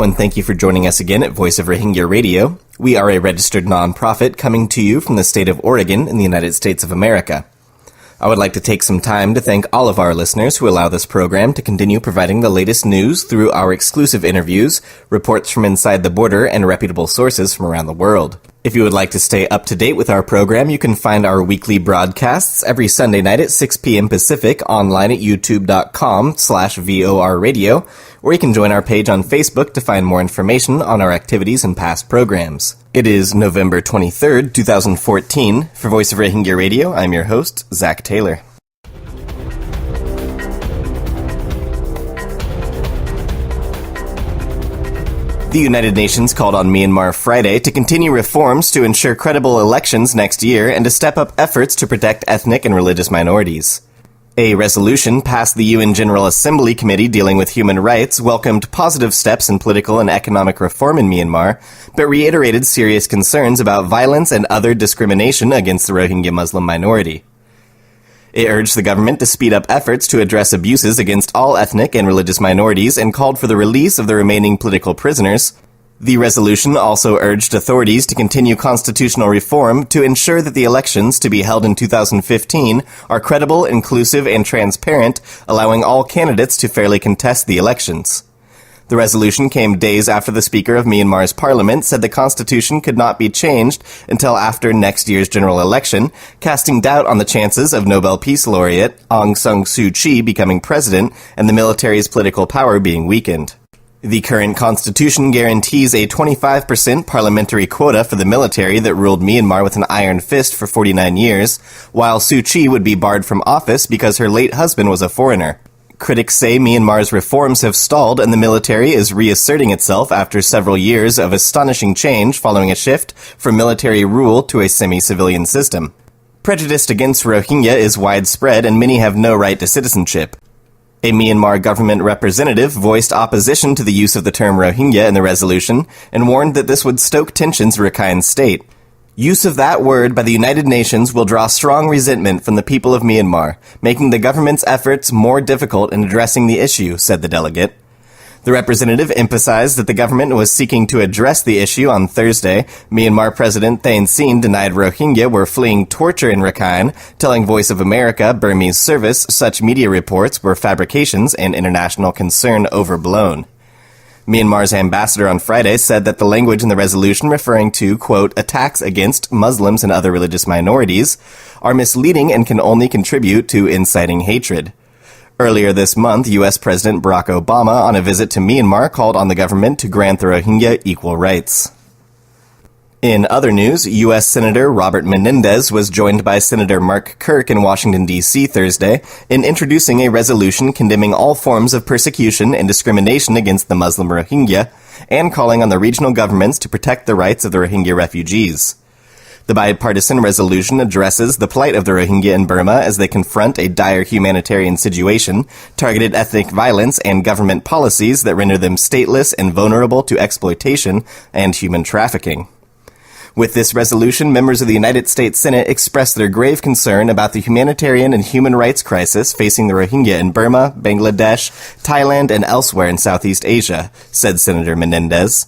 Hello, and thank you for joining us again at Voice of Rohingya Radio. We are a registered nonprofit coming to you from the state of Oregon in the United States of America. I would like to take some time to thank all of our listeners who allow this program to continue providing the latest news through our exclusive interviews, reports from inside the border, and reputable sources from around the world. If you would like to stay up to date with our program, you can find our weekly broadcasts every Sunday night at 6 p.m. Pacific online at youtube.com/VOR radio, or you can join our page on Facebook to find more information on our activities and past programs. It is November 23rd, 2014. For Voice of Rohingya Radio, I'm your host, Zach Taylor. The United Nations called on Myanmar Friday to continue reforms to ensure credible elections next year and to step up efforts to protect ethnic and religious minorities. A resolution passed the UN General Assembly Committee dealing with human rights welcomed positive steps in political and economic reform in Myanmar, but reiterated serious concerns about violence and other discrimination against the Rohingya Muslim minority. It urged the government to speed up efforts to address abuses against all ethnic and religious minorities and called for the release of the remaining political prisoners. The resolution also urged authorities to continue constitutional reform to ensure that the elections to be held in 2015 are credible, inclusive, and transparent, allowing all candidates to fairly contest the elections. The resolution came days after the Speaker of Myanmar's parliament said the constitution could not be changed until after next year's general election, casting doubt on the chances of Nobel Peace Laureate Aung San Suu Kyi becoming president and the military's political power being weakened. The current constitution guarantees a 25% parliamentary quota for the military that ruled Myanmar with an iron fist for 49 years, while Suu Kyi would be barred from office because her late husband was a foreigner. Critics say Myanmar's reforms have stalled and the military is reasserting itself after several years of astonishing change following a shift from military rule to a semi-civilian system. Prejudice against Rohingya is widespread and many have no right to citizenship. A Myanmar government representative voiced opposition to the use of the term Rohingya in the resolution and warned that this would stoke tensions in Rakhine State. Use of that word by the United Nations will draw strong resentment from the people of Myanmar, making the government's efforts more difficult in addressing the issue, said the delegate. The representative emphasized that the government was seeking to address the issue on Thursday. Myanmar President Thein Sein denied Rohingya were fleeing torture in Rakhine, telling Voice of America, Burmese service, such media reports were fabrications and international concern overblown. Myanmar's ambassador on Friday said that the language in the resolution referring to, quote, attacks against Muslims and other religious minorities are misleading and can only contribute to inciting hatred. Earlier this month, U.S. President Barack Obama, on a visit to Myanmar, called on the government to grant the Rohingya equal rights. In other news, U.S. Senator Robert Menendez was joined by Senator Mark Kirk in Washington, D.C. Thursday in introducing a resolution condemning all forms of persecution and discrimination against the Muslim Rohingya and calling on the regional governments to protect the rights of the Rohingya refugees. The bipartisan resolution addresses the plight of the Rohingya in Burma as they confront a dire humanitarian situation, targeted ethnic violence, and government policies that render them stateless and vulnerable to exploitation and human trafficking. With this resolution, members of the United States Senate expressed their grave concern about the humanitarian and human rights crisis facing the Rohingya in Burma, Bangladesh, Thailand, and elsewhere in Southeast Asia, said Senator Menendez.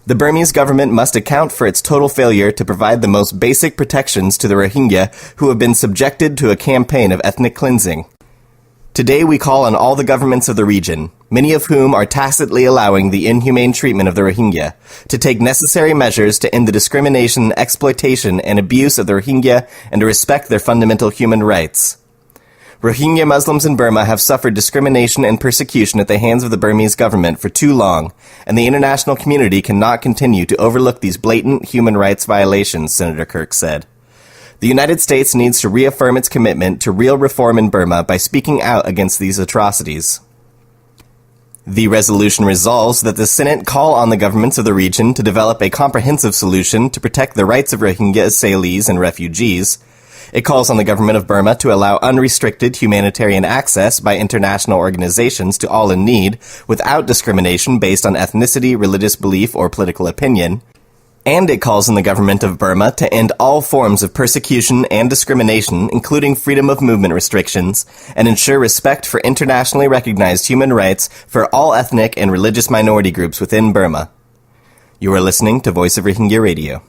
The Burmese government must account for its total failure to provide the most basic protections to the Rohingya who have been subjected to a campaign of ethnic cleansing. Today we call on all the governments of the region, many of whom are tacitly allowing the inhumane treatment of the Rohingya, to take necessary measures to end the discrimination, exploitation, and abuse of the Rohingya and to respect their fundamental human rights. Rohingya Muslims in Burma have suffered discrimination and persecution at the hands of the Burmese government for too long, and the international community cannot continue to overlook these blatant human rights violations, Senator Kirk said. The United States needs to reaffirm its commitment to real reform in Burma by speaking out against these atrocities. The resolution resolves that the Senate call on the governments of the region to develop a comprehensive solution to protect the rights of Rohingya asylees and refugees. It calls on the government of Burma to allow unrestricted humanitarian access by international organizations to all in need without discrimination based on ethnicity, religious belief, or political opinion. And it calls on the government of Burma to end all forms of persecution and discrimination, including freedom of movement restrictions, and ensure respect for internationally recognized human rights for all ethnic and religious minority groups within Burma. You are listening to Voice of Rohingya Radio.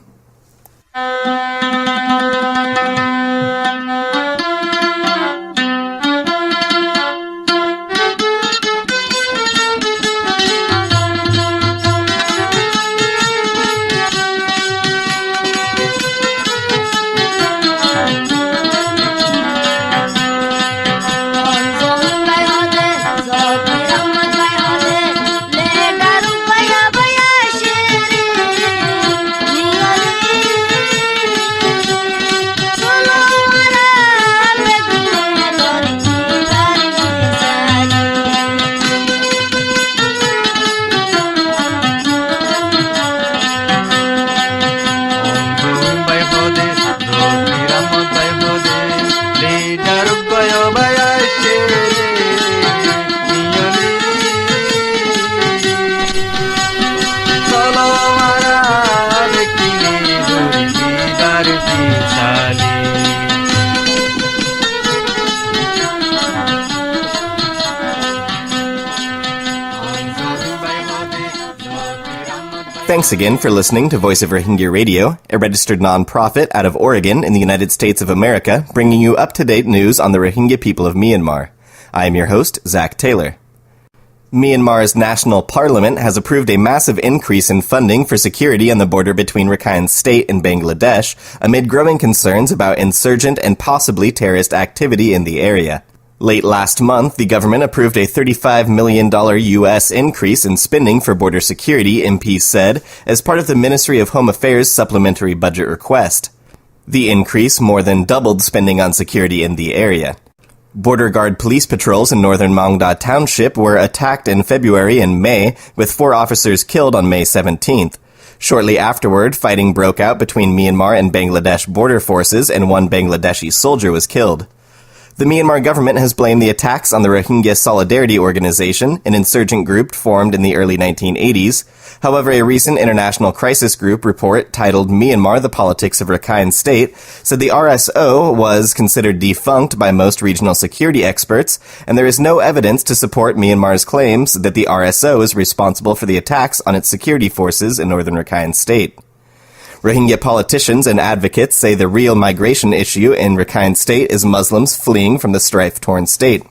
Thanks again for listening to Voice of Rohingya Radio, a registered non-profit out of Oregon in the United States of America, bringing you up-to-date news on the Rohingya people of Myanmar. I am your host, Zach Taylor. Myanmar's national parliament has approved a massive increase in funding for security on the border between Rakhine State and Bangladesh, amid growing concerns about insurgent and possibly terrorist activity in the area. Late last month, the government approved a $35 million U.S. increase in spending for border security, MPs said, as part of the Ministry of Home Affairs' supplementary budget request. The increase more than doubled spending on security in the area. Border Guard police patrols in northern Mongda Township were attacked in February and May, with 4 officers killed on May 17th. Shortly afterward, fighting broke out between Myanmar and Bangladesh border forces, and 1 Bangladeshi soldier was killed. The Myanmar government has blamed the attacks on the Rohingya Solidarity Organization, an insurgent group formed in the early 1980s. However, a recent international crisis group report titled Myanmar, the Politics of Rakhine State said the RSO was considered defunct by most regional security experts, and there is no evidence to support Myanmar's claims that the RSO is responsible for the attacks on its security forces in northern Rakhine State. Rohingya politicians and advocates say the real migration issue in Rakhine State is Muslims fleeing from the strife-torn state.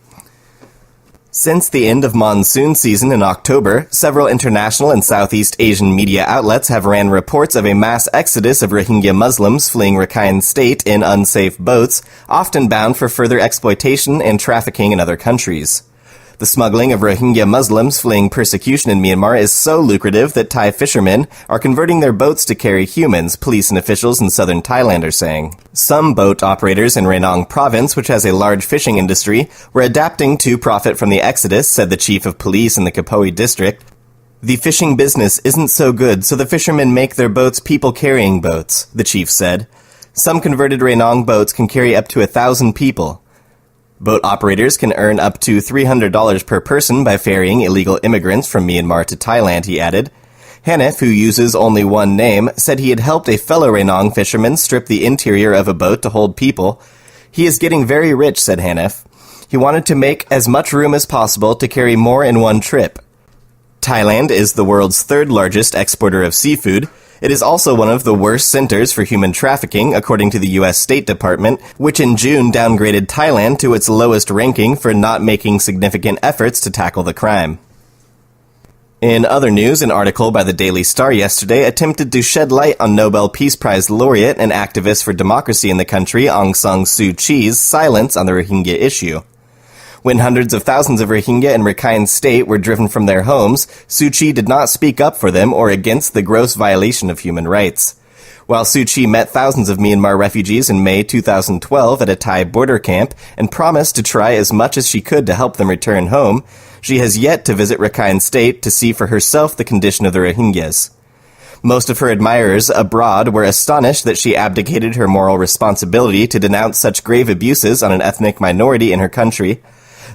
Since the end of monsoon season in October, several international and Southeast Asian media outlets have ran reports of a mass exodus of Rohingya Muslims fleeing Rakhine State in unsafe boats, often bound for further exploitation and trafficking in other countries. The smuggling of Rohingya Muslims fleeing persecution in Myanmar is so lucrative that Thai fishermen are converting their boats to carry humans, police and officials in southern Thailand are saying. Some boat operators in Rainong province, which has a large fishing industry, were adapting to profit from the exodus, said the chief of police in the Kapoi district. The fishing business isn't so good, so the fishermen make their boats people-carrying boats, the chief said. Some converted Rainong boats can carry up to 1,000 people. Boat operators can earn up to $300 per person by ferrying illegal immigrants from Myanmar to Thailand, he added. Hanif, who uses only one name, said he had helped a fellow Rainong fisherman strip the interior of a boat to hold people. He is getting very rich, said Hanif. He wanted to make as much room as possible to carry more in one trip. Thailand is the world's 3rd largest exporter of seafood. It is also one of the worst centers for human trafficking, according to the U.S. State Department, which in June downgraded Thailand to its lowest ranking for not making significant efforts to tackle the crime. In other news, an article by the Daily Star yesterday attempted to shed light on Nobel Peace Prize laureate and activist for democracy in the country Aung San Suu Kyi's silence on the Rohingya issue. When hundreds of thousands of Rohingya in Rakhine State were driven from their homes, Suu Kyi did not speak up for them or against the gross violation of human rights. While Suu Kyi met thousands of Myanmar refugees in May 2012 at a Thai border camp and promised to try as much as she could to help them return home, she has yet to visit Rakhine State to see for herself the condition of the Rohingyas. Most of her admirers abroad were astonished that she abdicated her moral responsibility to denounce such grave abuses on an ethnic minority in her country.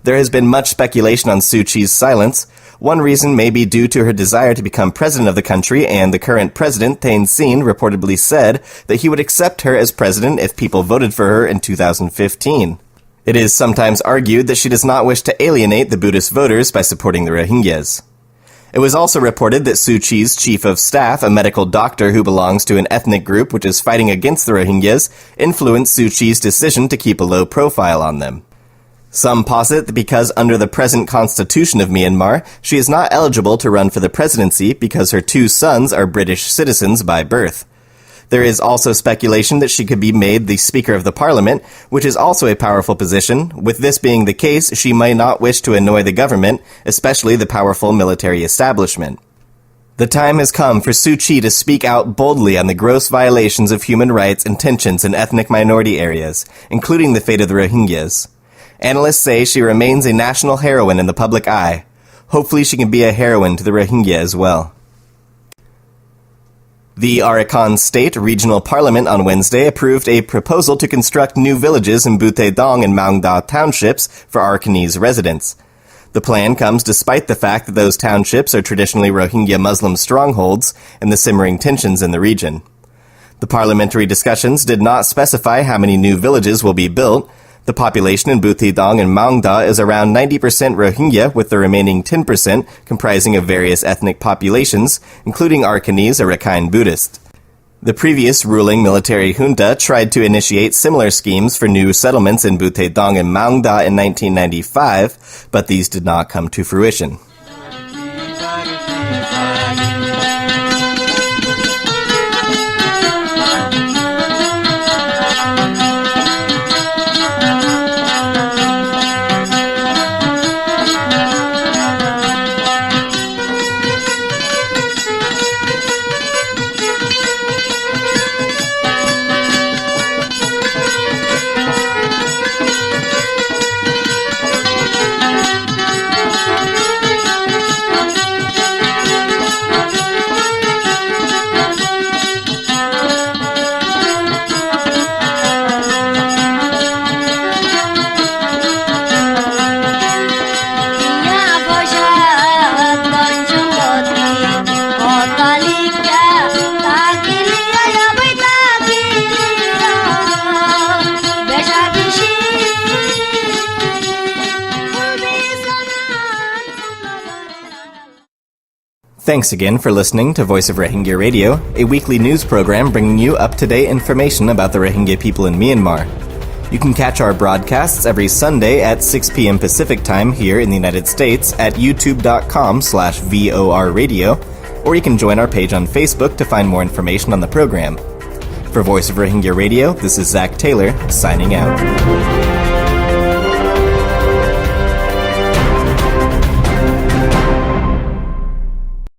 There has been much speculation on Suu Kyi's silence. One reason may be due to her desire to become president of the country, and the current president, Thein Sein, reportedly said that he would accept her as president if people voted for her in 2015. It is sometimes argued that she does not wish to alienate the Buddhist voters by supporting the Rohingyas. It was also reported that Suu Kyi's chief of staff, a medical doctor who belongs to an ethnic group which is fighting against the Rohingyas, influenced Suu Kyi's decision to keep a low profile on them. Some posit that because under the present constitution of Myanmar, she is not eligible to run for the presidency because her 2 sons are British citizens by birth. There is also speculation that she could be made the Speaker of the Parliament, which is also a powerful position. With this being the case, she may not wish to annoy the government, especially the powerful military establishment. The time has come for Suu Kyi to speak out boldly on the gross violations of human rights and tensions in ethnic minority areas, including the fate of the Rohingyas. Analysts say she remains a national heroine in the public eye. Hopefully she can be a heroine to the Rohingya as well. The Arakan State Regional Parliament on Wednesday approved a proposal to construct new villages in Buthe-dong and Maungda townships for Arakanese residents. The plan comes despite the fact that those townships are traditionally Rohingya Muslim strongholds and the simmering tensions in the region. The parliamentary discussions did not specify how many new villages will be built. The population in Buthe-dong and Maungda is around 90% Rohingya, with the remaining 10% comprising of various ethnic populations, including Arakanese or Rakhine Buddhist. The previous ruling military junta tried to initiate similar schemes for new settlements in Buthe-dong and Maungda in 1995, but these did not come to fruition. Thanks again for listening to Voice of Rohingya Radio, a weekly news program bringing you up-to-date information about the Rohingya people in Myanmar. You can catch our broadcasts every Sunday at 6 p.m. Pacific Time here in the United States at youtube.com/VOR Radio, or you can join our page on Facebook to find more information on the program. For Voice of Rohingya Radio, this is Zach Taylor, signing out.